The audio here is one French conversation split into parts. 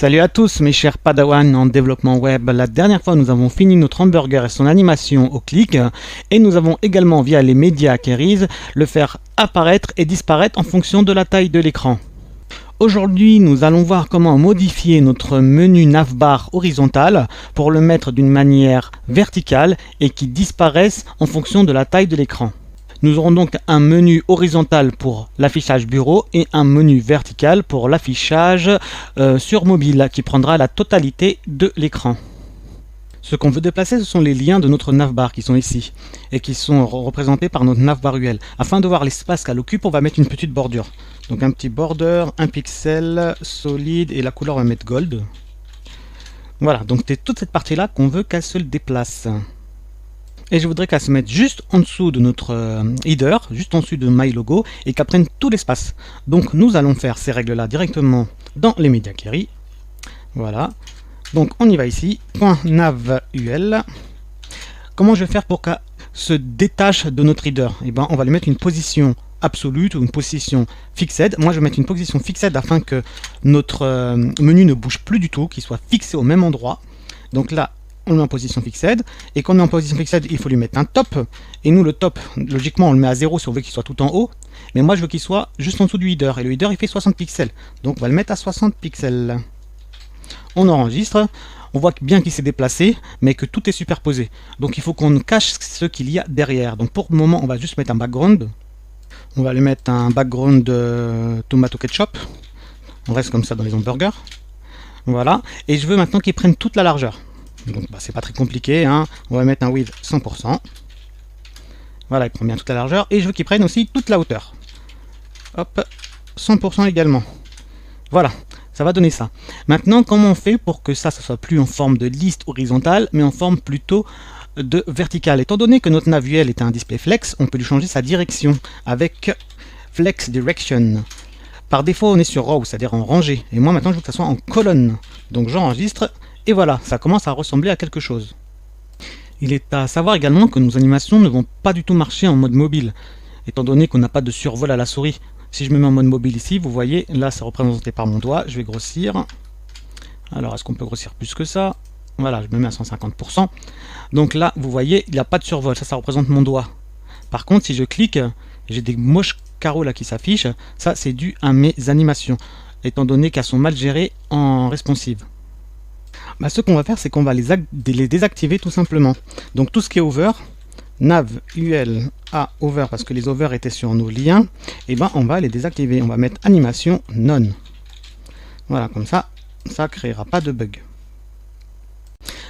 Salut à tous mes chers Padawan en développement web. La dernière fois nous avons fini notre hamburger et son animation au clic et nous avons également via les médias queries le faire apparaître et disparaître en fonction de la taille de l'écran. Aujourd'hui nous allons voir comment modifier notre menu navbar horizontal pour le mettre d'une manière verticale et qui disparaisse en fonction de la taille de l'écran. Nous aurons donc un menu horizontal pour l'affichage bureau et un menu vertical pour l'affichage sur mobile qui prendra la totalité de l'écran. Ce qu'on veut déplacer, ce sont les liens de notre navbar qui sont ici et qui sont représentés par notre navbar UL. Afin de voir l'espace qu'elle occupe, on va mettre une petite bordure. Donc un petit border, un pixel, solide et la couleur on va mettre gold. Voilà, donc c'est toute cette partie-là qu'on veut qu'elle se déplace. Et je voudrais qu'elle se mette juste en dessous de notre header, juste en dessous de My Logo, et qu'elle prenne tout l'espace. Donc nous allons faire ces règles-là directement dans les Media Query. Voilà. Donc on y va ici, .navul. Comment je vais faire pour qu'elle se détache de notre header? Eh ben, on va lui mettre une position absolue ou une position fixed. Moi je vais mettre une position fixed afin que notre menu ne bouge plus du tout, qu'il soit fixé au même endroit. Donc là, on le met en position fixed, et quand on est en position fixed, il faut lui mettre un top, et nous le top, logiquement on le met à 0 si on veut qu'il soit tout en haut, mais moi je veux qu'il soit juste en dessous du header, et le header il fait 60 pixels, donc on va le mettre à 60 pixels. On enregistre, on voit bien qu'il s'est déplacé, mais que tout est superposé, donc il faut qu'on cache ce qu'il y a derrière. Donc pour le moment on va juste mettre un background, on va lui mettre un background de tomato ketchup, on reste comme ça dans les hamburgers, voilà, et je veux maintenant qu'il prenne toute la largeur. Donc c'est pas très compliqué, hein. On va mettre un width 100%. Voilà, il prend bien toute la largeur. Et je veux qu'il prenne aussi toute la hauteur. Hop, 100% également. Voilà, ça va donner ça. Maintenant, comment on fait pour que ça soit plus en forme de liste horizontale, mais en forme plutôt de verticale? Étant donné que notre navuel est un display flex, on peut lui changer sa direction avec Flex Direction. Par défaut, on est sur row, c'est-à-dire en rangée. Et moi, maintenant, je veux que ça soit en colonne. Donc j'enregistre. Et voilà, ça commence à ressembler à quelque chose. Il est à savoir également que nos animations ne vont pas du tout marcher en mode mobile, étant donné qu'on n'a pas de survol à la souris. Si je me mets en mode mobile ici, vous voyez, là c'est représenté par mon doigt, je vais grossir. Alors, est-ce qu'on peut grossir plus que ça? Voilà, je me mets à 150%. Donc là, vous voyez, il n'y a pas de survol, ça représente mon doigt. Par contre, si je clique, j'ai des moches carreaux là qui s'affichent, ça c'est dû à mes animations, étant donné qu'elles sont mal gérées en responsive. Ce qu'on va faire, c'est qu'on va les désactiver tout simplement. Donc tout ce qui est over, nav ul a over parce que les over étaient sur nos liens, et ben on va les désactiver. On va mettre animation none. Voilà, comme ça, ça créera pas de bug.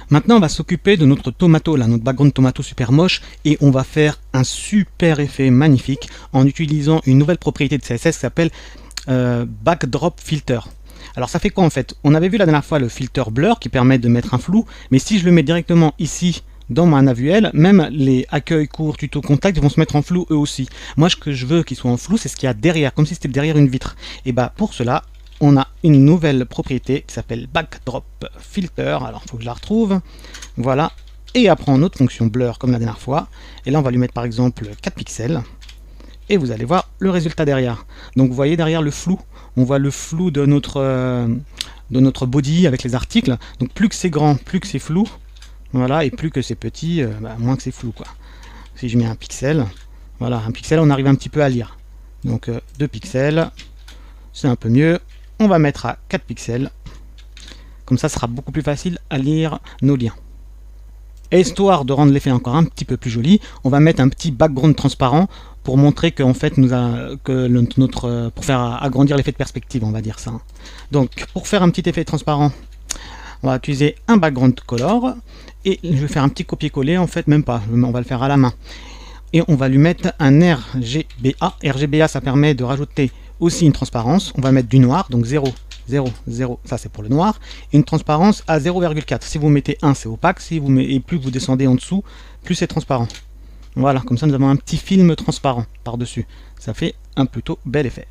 Maintenant, on va s'occuper de notre tomato, là, notre background tomato super moche, et on va faire un super effet magnifique en utilisant une nouvelle propriété de CSS qui s'appelle backdrop filter. Alors ça fait quoi en fait? On avait vu la dernière fois le filter blur qui permet de mettre un flou, mais si je le mets directement ici dans ma navuel, même les accueils, cours, tuto, contact vont se mettre en flou eux aussi. Moi ce que je veux qu'ils soient en flou, c'est ce qu'il y a derrière, comme si c'était derrière une vitre. Et bah pour cela, on a une nouvelle propriété qui s'appelle backdrop filter. Alors il faut que je la retrouve. Voilà. Et après en autre fonction blur comme la dernière fois. Et là on va lui mettre par exemple 4 pixels. Et vous allez voir le résultat derrière. Donc vous voyez derrière le flou, on voit le flou de notre body avec les articles. Donc plus que c'est grand, plus que c'est flou. Voilà, et plus que c'est petit, moins que c'est flou, quoi. Si je mets un pixel, voilà, un pixel, on arrive un petit peu à lire. Donc 2 pixels, c'est un peu mieux. On va mettre à 4 pixels. Comme ça, ce sera beaucoup plus facile à lire nos liens. Et histoire de rendre l'effet encore un petit peu plus joli, on va mettre un petit background transparent pour montrer qu'en fait pour faire agrandir l'effet de perspective, on va dire ça. Donc pour faire un petit effet transparent, on va utiliser un background color et je vais faire un petit copier-coller, en fait même pas, on va le faire à la main. Et on va lui mettre un RGBA. RGBA, ça permet de rajouter aussi une transparence. On va mettre du noir, donc 0, 0, 0, ça c'est pour le noir, et une transparence à 0,4. Si vous mettez 1, c'est opaque, et plus vous descendez en dessous, plus c'est transparent. Voilà, comme ça nous avons un petit film transparent par-dessus. Ça fait un plutôt bel effet.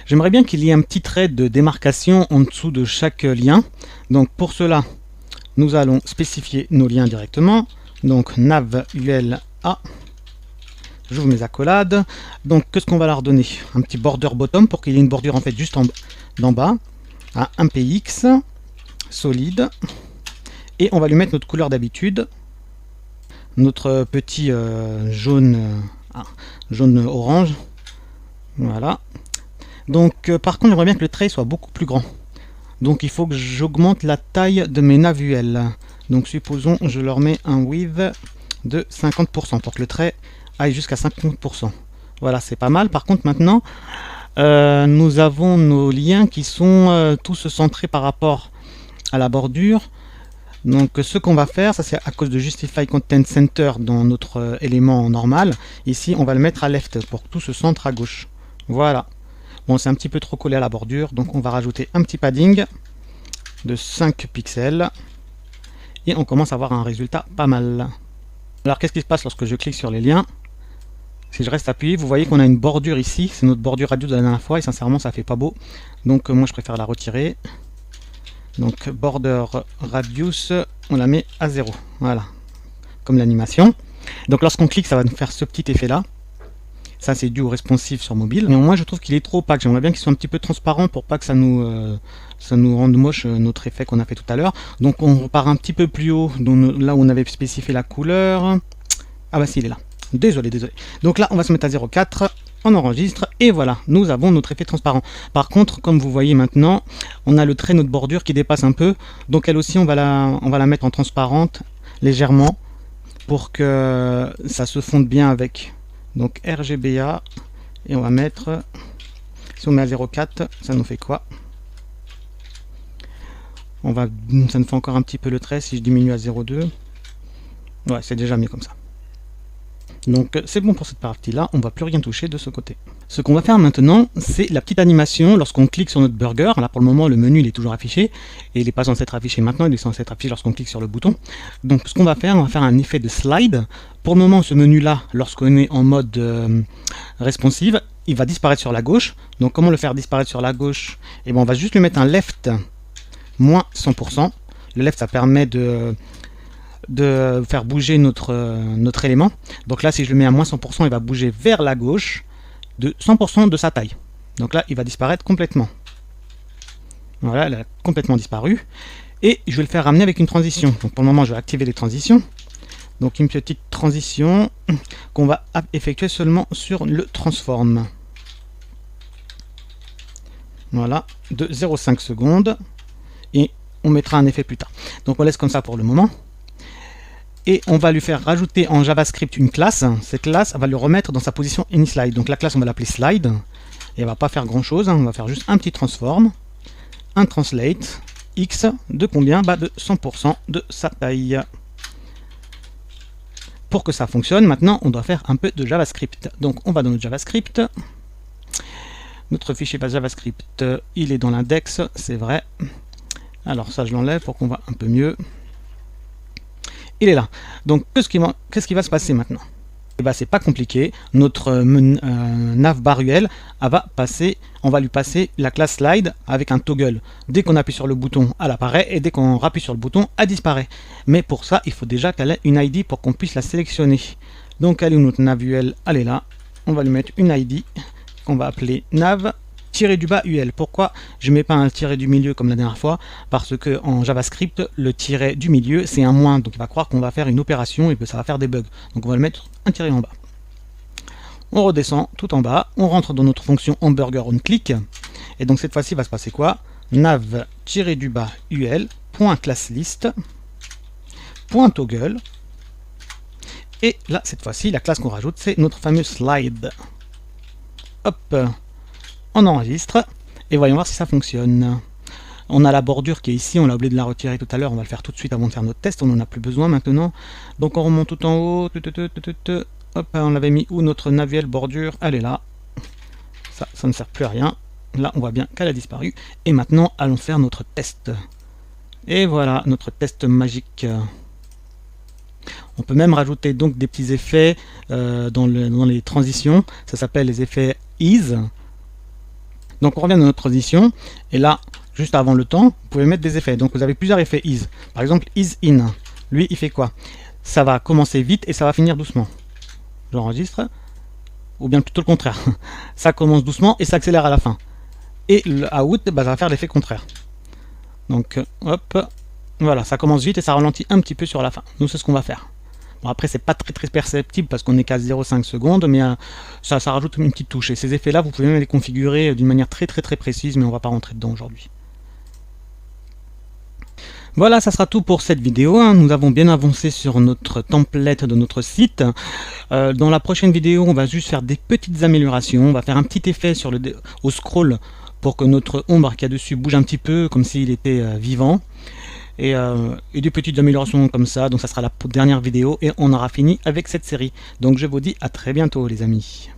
J'aimerais bien qu'il y ait un petit trait de démarcation en dessous de chaque lien. Donc pour cela, nous allons spécifier nos liens directement. Donc nav ul a. J'ouvre mes accolades. Donc qu'est-ce qu'on va leur donner? Un petit border bottom pour qu'il y ait une bordure en fait juste d'en bas. Un px. solide. Et on va lui mettre notre couleur d'habitude. Notre petit jaune orange. Voilà. Donc par contre j'aimerais bien que le trait soit beaucoup plus grand. Donc il faut que j'augmente la taille de mes navuels. Donc supposons je leur mets un width de 50% pour que le trait aille jusqu'à 50%. Voilà, c'est pas mal. Par contre maintenant nous avons nos liens qui sont tous centrés par rapport à la bordure. Donc ce qu'on va faire, ça c'est à cause de Justify Content Center dans notre élément normal. Ici on va le mettre à left pour que tout se centre à gauche. Voilà. Bon, c'est un petit peu trop collé à la bordure, donc on va rajouter un petit padding de 5 pixels. Et on commence à avoir un résultat pas mal. Alors qu'est-ce qui se passe lorsque je clique sur les liens? Si je reste appuyé, vous voyez qu'on a une bordure ici. C'est notre bordure radius de la dernière fois et sincèrement ça fait pas beau. Donc moi je préfère la retirer. Donc border radius, on la met à 0. Voilà, comme l'animation. Donc lorsqu'on clique, ça va nous faire ce petit effet là. Ça c'est dû au responsive sur mobile. Néanmoins je trouve qu'il est trop opaque. J'aimerais bien qu'il soit un petit peu transparent pour pas que ça nous rende moche notre effet qu'on a fait tout à l'heure. Donc on repart un petit peu plus haut, là où on avait spécifié la couleur. Ah bah si, il est là. Désolé. Donc là on va se mettre à 0,4. On enregistre et voilà, nous avons notre effet transparent. Par contre, comme vous voyez maintenant, on a le trait de notre bordure qui dépasse un peu. Donc elle aussi, on va la mettre en transparente légèrement pour que ça se fonde bien avec. Donc RGBA et on va mettre, si on met à 0,4, ça nous fait quoi? Ça nous fait encore un petit peu le trait si je diminue à 0,2. Ouais, c'est déjà mieux comme ça. Donc c'est bon pour cette partie-là, on ne va plus rien toucher de ce côté. Ce qu'on va faire maintenant, c'est la petite animation lorsqu'on clique sur notre burger. Là pour le moment, le menu il est toujours affiché, et il n'est pas censé être affiché maintenant, il est censé être affiché lorsqu'on clique sur le bouton. Donc ce qu'on va faire, on va faire un effet de slide. Pour le moment, ce menu-là, lorsqu'on est en mode responsive, il va disparaître sur la gauche. Donc comment le faire disparaître sur la gauche? Et bien on va juste lui mettre un left moins 100%. Le left, ça permet de faire bouger notre élément. Donc là si je le mets à moins 100%, il va bouger vers la gauche de 100% de sa taille. Donc là il va disparaître complètement. Voilà, il a complètement disparu. Et je vais le faire ramener avec une transition. Donc pour le moment je vais activer les transitions. Donc une petite transition qu'on va effectuer seulement sur le transform. Voilà, de 0,5 secondes. Et on mettra un effet plus tard. Donc on laisse comme ça pour le moment. Et on va lui faire rajouter en JavaScript une classe. Cette classe, elle va le remettre dans sa position anySlide. Donc la classe, on va l'appeler slide. Et elle va pas faire grand chose. On va faire juste un petit transform. Un translate. X de combien? Bah de 100% de sa taille. Pour que ça fonctionne, maintenant, on doit faire un peu de JavaScript. Donc on va dans notre JavaScript. Notre fichier base JavaScript, il est dans l'index, c'est vrai. Alors ça, je l'enlève pour qu'on voit un peu mieux. Il est là. Donc qu'est-ce qui va se passer maintenant? Et ben, c'est pas compliqué. Notre navbar UL on va lui passer la classe slide avec un toggle. Dès qu'on appuie sur le bouton, elle apparaît, et dès qu'on appuie sur le bouton, elle disparaît. Mais pour ça, il faut déjà qu'elle ait une ID pour qu'on puisse la sélectionner. Donc elle est où notre nav UL? Elle est là. On va lui mettre une ID qu'on va appeler nav -UL. Pourquoi je ne mets pas un tiret du milieu comme la dernière fois? Parce que en JavaScript, le tiret du milieu c'est un moins, donc il va croire qu'on va faire une opération et que ça va faire des bugs. Donc on va le mettre un tiret en bas. On redescend tout en bas, on rentre dans notre fonction hamburger on click, et donc cette fois-ci va se passer quoi? nav-ul .classlist .toggle, et là cette fois-ci la classe qu'on rajoute c'est notre fameux slide. Hop, on enregistre et voyons voir si ça fonctionne. On a la bordure qui est ici, on a oublié de la retirer tout à l'heure, on va le faire tout de suite avant de faire notre test, on n'en a plus besoin maintenant. Donc on remonte tout en haut, hop, on l'avait mis où notre naviel bordure? Elle est là. Ça ne sert plus à rien. Là on voit bien qu'elle a disparu. Et maintenant allons faire notre test. Et voilà notre test magique. On peut même rajouter donc des petits effets dans les transitions. Ça s'appelle les effets ease. Donc on revient dans notre transition, et là, juste avant le temps, vous pouvez mettre des effets. Donc vous avez plusieurs effets ease. Par exemple, ease in. Lui, il fait quoi? Ça va commencer vite et ça va finir doucement. J'enregistre. Ou bien plutôt le contraire. Ça commence doucement et ça accélère à la fin. Et le out, bah, ça va faire l'effet contraire. Donc hop, voilà, ça commence vite et ça ralentit un petit peu sur la fin. Nous, c'est ce qu'on va faire. Bon, après, c'est pas très perceptible parce qu'on n'est qu'à 0,5 secondes, mais ça rajoute une petite touche. Et ces effets-là, vous pouvez même les configurer d'une manière très précise, mais on va pas rentrer dedans aujourd'hui. Voilà, ça sera tout pour cette vidéo. Nous avons bien avancé sur notre template de notre site. Dans la prochaine vidéo, on va juste faire des petites améliorations. On va faire un petit effet au scroll pour que notre ombre qui est dessus bouge un petit peu, comme s'il était vivant. Et des petites améliorations comme ça. Donc ça sera la dernière vidéo et on aura fini avec cette série. Donc je vous dis à très bientôt les amis.